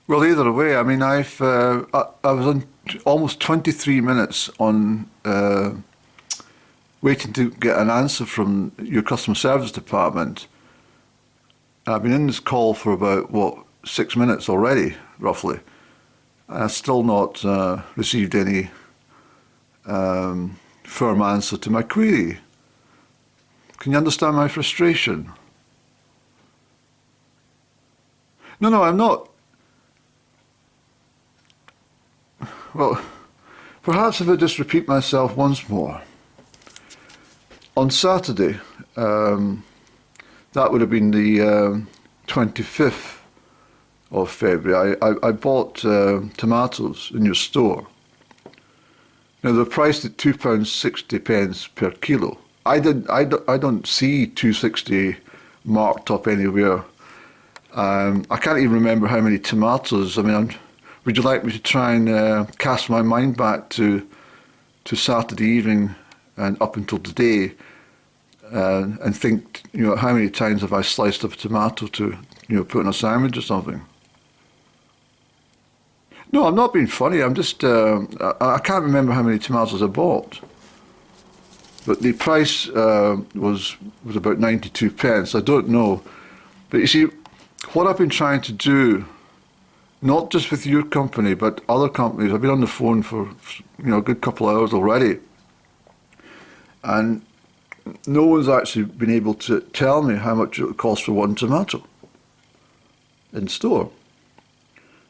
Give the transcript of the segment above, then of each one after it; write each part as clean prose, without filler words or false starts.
Well, either way, I mean, I was on almost 23 minutes on waiting to get an answer from your customer service department. I've been in this call for about, what, 6 minutes already, roughly. I've still not received any firm answer to my query. Can you understand my frustration? No, no, I'm not. Well, perhaps if I just repeat myself once more. On Saturday, that would have been the 25th of February, I bought tomatoes in your store. Now they're priced at £2.60 per kilo. I don't see 2.60 marked up anywhere. I can't even remember how many tomatoes. I mean, would you like me to try and cast my mind back to Saturday evening and up until today, and think, how many times have I sliced up a tomato to, put in a sandwich or something? No, I'm not being funny. I'm just, I can't remember how many tomatoes I bought. But the price was about 92 pence. I don't know. But you see, what I've been trying to do, not just with your company, but other companies, I've been on the phone for, a good couple of hours already. And no one's actually been able to tell me how much it would cost for one tomato in store.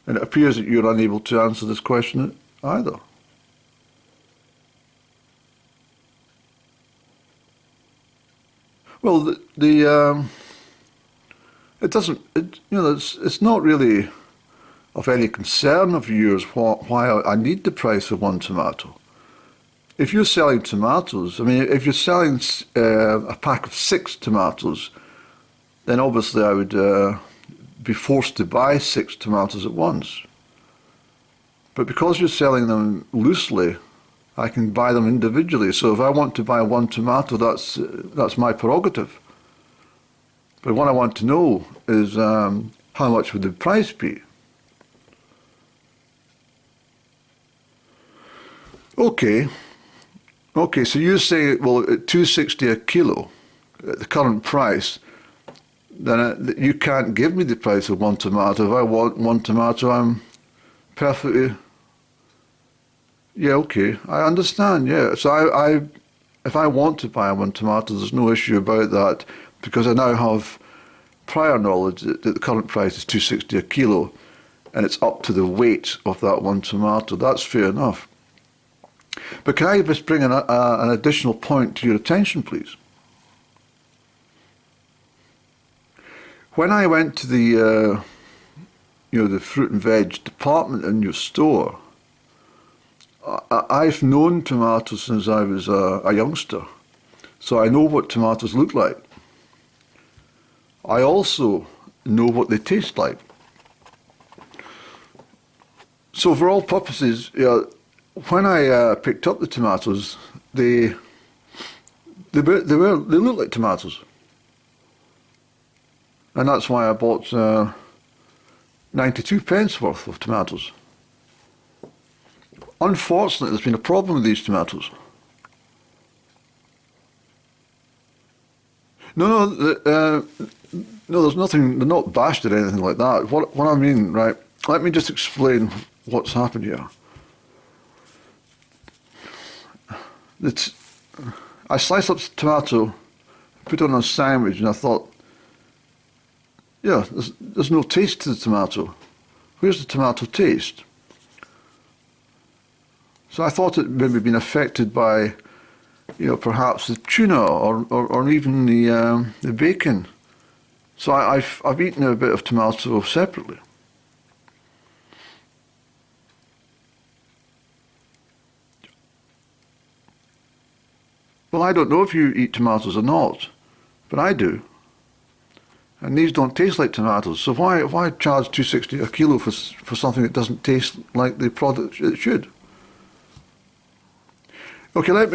And it appears that you're unable to answer this question either. Well, it doesn't, it's not really of any concern of yours why I need the price of one tomato. If you're selling tomatoes, I mean, if you're selling a pack of 6 tomatoes, then obviously I would be forced to buy 6 tomatoes at once. But because you're selling them loosely, I can buy them individually. So if I want to buy one tomato, that's my prerogative. But what I want to know is how much would the price be? Okay. Okay, so you say, well, at 2.60 a kilo, at the current price, then you can't give me the price of one tomato. If I want one tomato, I'm perfectly... Yeah, okay, I understand, yeah. So if I want to buy one tomato, there's no issue about that, because I now have prior knowledge that the current price is 2.60 a kilo, and it's up to the weight of that one tomato. That's fair enough. But can I just bring an additional point to your attention, please? When I went to the fruit and veg department in your store, I've known tomatoes since I was a youngster, so I know what tomatoes look like. I also know what they taste like. So for all purposes, when I picked up the tomatoes, they look like tomatoes, and that's why I bought 92 pence worth of tomatoes. Unfortunately, there's been a problem with these tomatoes. No, there's nothing. They're not bashed or anything like that. What I mean, right? Let me just explain what's happened here. I sliced up tomato, put it on a sandwich, and I thought, yeah, there's no taste to the tomato. Where's the tomato taste? So I thought it maybe been affected by, perhaps the tuna or even the bacon. So I've eaten a bit of tomato separately. Well, I don't know if you eat tomatoes or not, but I do. And these don't taste like tomatoes, so why charge $2.60 a kilo for something that doesn't taste like the product it should? Okay, let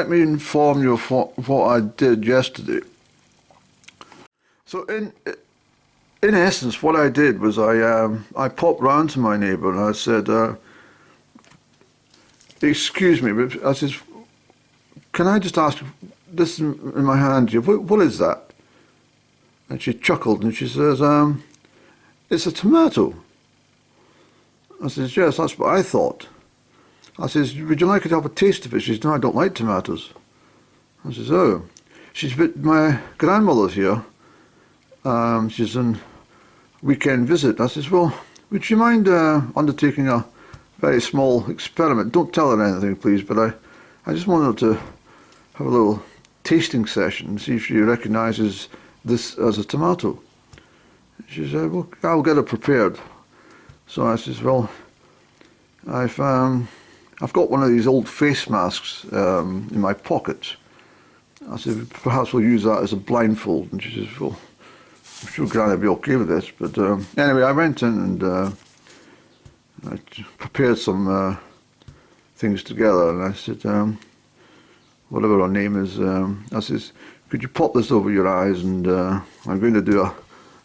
me inform you of what I did yesterday. So in essence, what I did was I popped round to my neighbour and I said, excuse me, but I says, can I just ask, this in my hand here, what is that? And she chuckled and she says, it's a tomato. I says, yes, that's what I thought. I says, would you like to have a taste of it? She says, no, I don't like tomatoes. I says, oh. She says, but my grandmother's here. She's on weekend visit. I says, well, would you mind undertaking a very small experiment? Don't tell her anything, please, but I just wanted to have a little tasting session and see if she recognises this as a tomato. She said, well, I'll get it prepared. So I says, well, I've got one of these old face masks in my pocket. I said, perhaps we'll use that as a blindfold. And she says, well, I'm sure Granny will be okay with this. But anyway, I went in and I prepared some things together. And I said, whatever her name is, I says, could you pop this over your eyes and I'm going to do a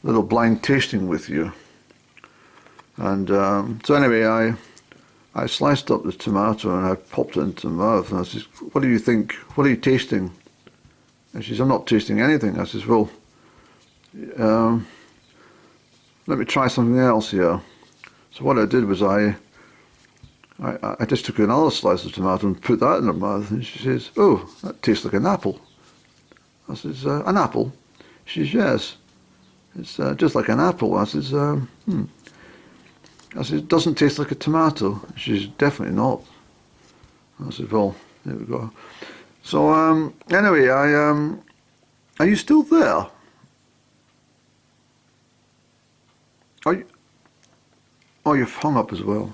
little blind tasting with you. And so anyway, I sliced up the tomato and I popped it into my mouth and I says, what do you think? What are you tasting? And she says, I'm not tasting anything. I says, well, let me try something else here. So what I did was I just took another slice of tomato and put that in her mouth and she says, oh, that tastes like an apple. I says, an apple? She says, yes. It's just like an apple. I says, I said, it doesn't taste like a tomato. She's definitely not. I said, well, there we go. So anyway, are you still there? Are you? Oh, you've hung up as well.